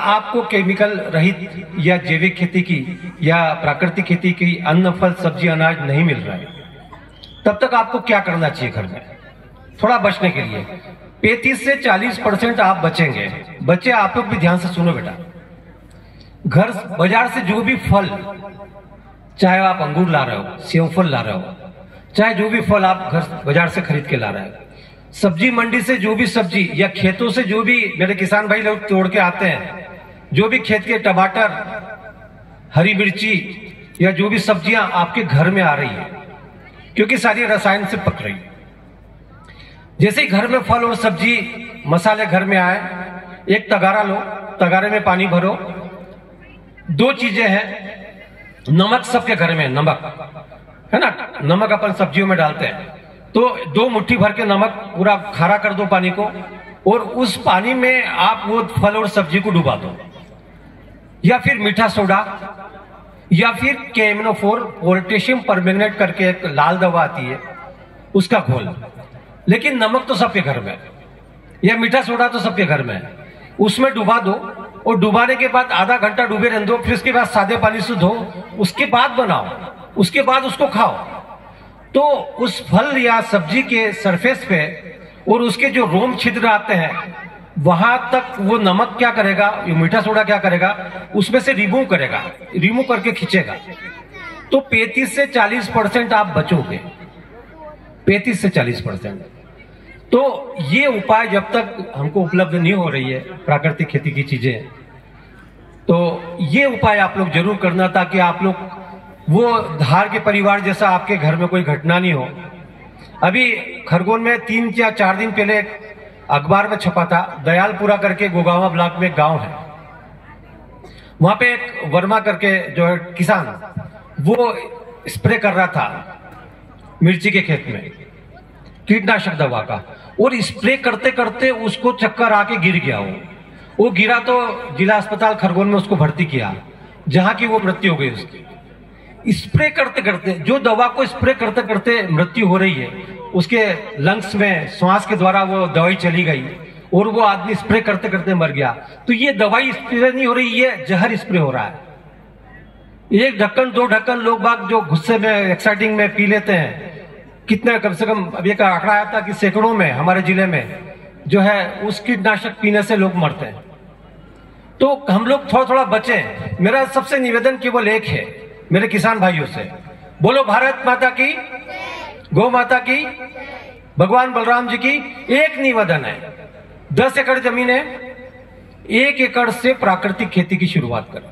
आपको केमिकल रहित या जैविक खेती की या प्राकृतिक खेती की अन्न, फल, सब्जी, अनाज नहीं मिल रहा है, तब तक आपको क्या करना चाहिए घर में थोड़ा बचने के लिए? 35 से 40% आप बचेंगे। बच्चे आप लोग भी ध्यान से सुनो बेटा। घर बाजार से जो भी फल, चाहे आप अंगूर ला रहे हो, सेव फल ला रहे हो, चाहे जो भी फल आप घर बाजार से खरीद के ला रहे हो, सब्जी मंडी से जो भी सब्जी या खेतों से जो भी मेरे किसान भाई लोग तोड़ के आते हैं, जो भी खेत के टमाटर, हरी मिर्ची या जो भी सब्जियां आपके घर में आ रही है, क्योंकि सारी रसायन से पक रही है। जैसे ही घर में फल और सब्जी मसाले घर में आए, एक तगारा लो, तगारे में पानी भरो। 2 चीजें हैं, नमक सबके घर में, नमक है ना, नमक अपन सब्जियों में डालते हैं, तो 2 मुट्ठी भर के नमक पूरा खारा कर दो पानी को, और उस पानी में आप वो फल और सब्जी को डुबा दो। या फिर मीठा सोडा, या फिर केमिनोफोर पोटेशियम परमैंगनेट करके एक लाल दवा आती है, उसका घोल। लेकिन नमक तो सबके घर में, या मीठा सोडा तो सबके घर में है, उसमें डुबा दो, और डुबाने के बाद आधा घंटा डूबे रहने दो, फिर उसके बाद सादे पानी से धो, उसके बाद बनाओ, उसके बाद उसको खाओ। तो उस फल या सब्जी के सरफेस पे और उसके जो रोम छिद्र आते हैं, वहां तक वो नमक क्या करेगा, ये मीठा सोडा क्या करेगा, उसमें से रिमूव करेगा, रिमूव करके खींचेगा। तो 35 से 40% आप बचोगे, 35 से 40%। तो ये उपाय जब तक हमको उपलब्ध नहीं हो रही है प्राकृतिक खेती की चीजें, तो ये उपाय आप लोग जरूर करना, ताकि आप लोग वो धार के परिवार जैसा आपके घर में कोई घटना नहीं हो। अभी खरगोन में 3 या 4 दिन पहले अखबार में छपा था, दयालपुरा करके गोगावा ब्लॉक में गांव है, वहां पे एक वर्मा करके जो है किसान, वो स्प्रे कर रहा था मिर्ची के खेत में कीटनाशक दवा का, और स्प्रे करते करते उसको चक्कर आके गिर गया। वो गिरा तो जिला अस्पताल खरगोन में उसको भर्ती किया, जहां की वो मृत्यु हो गई उसकी। स्प्रे करते करते, जो दवा को स्प्रे करते करते मृत्यु हो रही है, उसके लंग्स में श्वास के द्वारा वो दवाई चली गई और वो आदमी स्प्रे करते करते मर गया। तो ये दवाई स्प्रे नहीं हो रही, ये जहर स्प्रे हो रहा है। 1 ढक्कन 2 ढक्कन लोग बाग जो गुस्से में, एक्साइटिंग में पी लेते हैं, कितने, कम से कम अब एक आंकड़ा आया था कि सैकड़ों में हमारे जिले में जो है उस कीटनाशक पीने से लोग मरते हैं। तो हम लोग थोड़ा थोड़ा बचें। मेरा सबसे निवेदन केवल एक है मेरे किसान भाइयों से, बोलो भारत माता की, गौ माता की, भगवान बलराम जी की। एक निवेदन है, 10 एकड़ जमीन है, 1 एकड़ से प्राकृतिक खेती की शुरुआत करें।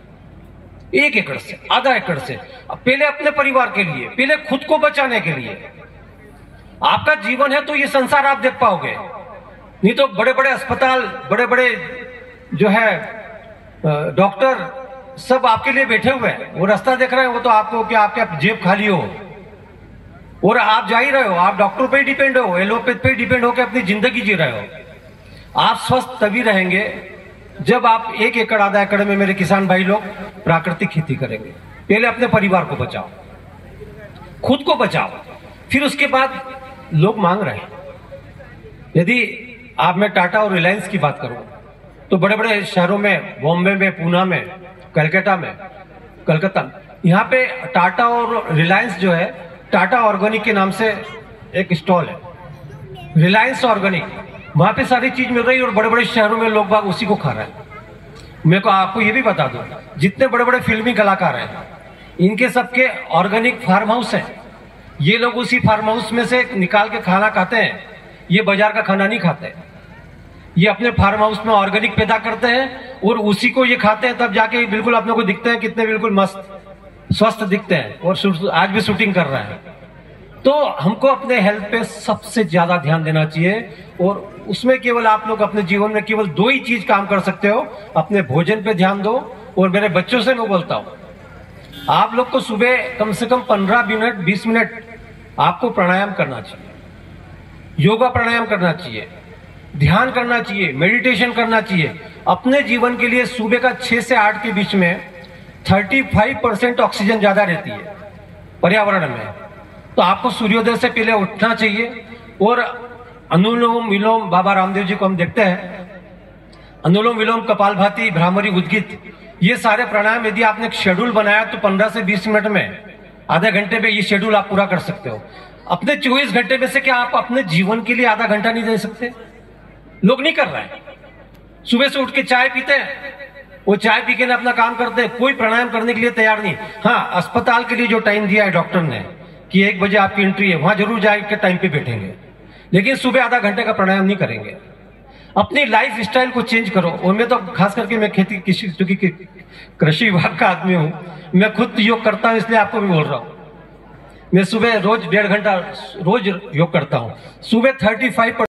1 एकड़ से, आधा एकड़ से, पहले अपने परिवार के लिए, पहले खुद को बचाने के लिए। आपका जीवन है तो ये संसार आप देख पाओगे, नहीं तो बड़े बड़े अस्पताल, बड़े बड़े जो है डॉक्टर सब आपके लिए बैठे हुए हैं, वो रास्ता देख रहे हैं, वो तो आपको क्या आपके जेब खाली हो और आप जा ही रहे हो, आप डॉक्टर पे ही डिपेंड हो, एलोपैथ पे ही डिपेंड होकर अपनी जिंदगी जी रहे हो। आप स्वस्थ तभी रहेंगे जब आप 1 एकड़ आधा एकड़ में मेरे किसान भाई लोग प्राकृतिक खेती करेंगे। पहले अपने परिवार को बचाओ, खुद को बचाओ, फिर उसके बाद लोग मांग रहे हैं। यदि आप, मैं टाटा और रिलायंस की बात करूं तो बड़े बड़े शहरों में, बॉम्बे में, पूना में, कलकत्ता में, यहाँ पे टाटा और रिलायंस जो है, टाटा ऑर्गेनिक के नाम से एक स्टॉल है, रिलायंस ऑर्गेनिक, वहां पे सारी चीज मिल रही है और बड़े बड़े शहरों में लोग बाग उसी को खा रहे हैं। मेरे को आपको ये भी बता दूं, जितने बड़े बड़े फिल्मी कलाकार हैं, इनके सबके ऑर्गेनिक फार्म हाउस है। ये लोग उसी फार्म हाउस में से निकाल के खाना खाते हैं, ये बाजार का खाना नहीं खाते। ये अपने फार्म हाउस में ऑर्गेनिक पैदा करते हैं और उसी को ये खाते हैं, तब जाके बिल्कुल अपने को दिखते हैं कितने बिल्कुल मस्त स्वस्थ दिखते हैं, और आज भी शूटिंग कर रहे हैं। तो हमको अपने हेल्थ पे सबसे ज्यादा ध्यान देना चाहिए, और उसमें केवल आप लोग अपने जीवन में केवल 2 ही चीज काम कर सकते हो, अपने भोजन पे ध्यान दो। और मेरे बच्चों से मैं बोलता हूं, आप लोग को सुबह कम से कम 15 मिनट 20 मिनट आपको प्राणायाम करना चाहिए, योगा प्राणायाम करना चाहिए, ध्यान करना चाहिए, मेडिटेशन करना चाहिए। अपने जीवन के लिए सुबह का 6 से 8 के बीच में 35% ऑक्सीजन ज्यादा रहती है पर्यावरण में। तो आपको सूर्योदय से पहले उठना चाहिए, और अनुलोम विलोम, बाबा रामदेव जी को हम देखते हैं, अनुलोम विलोम, कपालभाति, भ्रामरी, उद्गित, ये सारे प्राणायाम यदि आपने एक शेड्यूल बनाया तो 15 से 20 मिनट में, आधे घंटे में ये शेड्यूल आप पूरा कर सकते हो। अपने 24 घंटे में से क्या आप अपने जीवन के लिए आधा घंटा नहीं दे सकते? लोग नहीं कर रहे हैं। सुबह से उठ के चाय पीते हैं, वो चाय पी के ना अपना काम करते हैं, कोई प्राणायाम करने के लिए तैयार नहीं। हाँ, अस्पताल के लिए जो टाइम दिया है डॉक्टर ने कि 1 बजे आपकी एंट्री है, वहां जरूर जाके टाइम पे बैठेंगे, लेकिन सुबह आधा घंटे का प्राणायाम नहीं करेंगे। अपनी लाइफ स्टाइल को चेंज करो। और मैं तो खास करके मैं खेती क्योंकि कृषि विभाग का आदमी हूं, मैं खुद योग करता हूं, इसलिए आपको भी बोल रहा हूं। मैं सुबह रोज 1.5 घंटा रोज योग करता हूं। सुबह 35%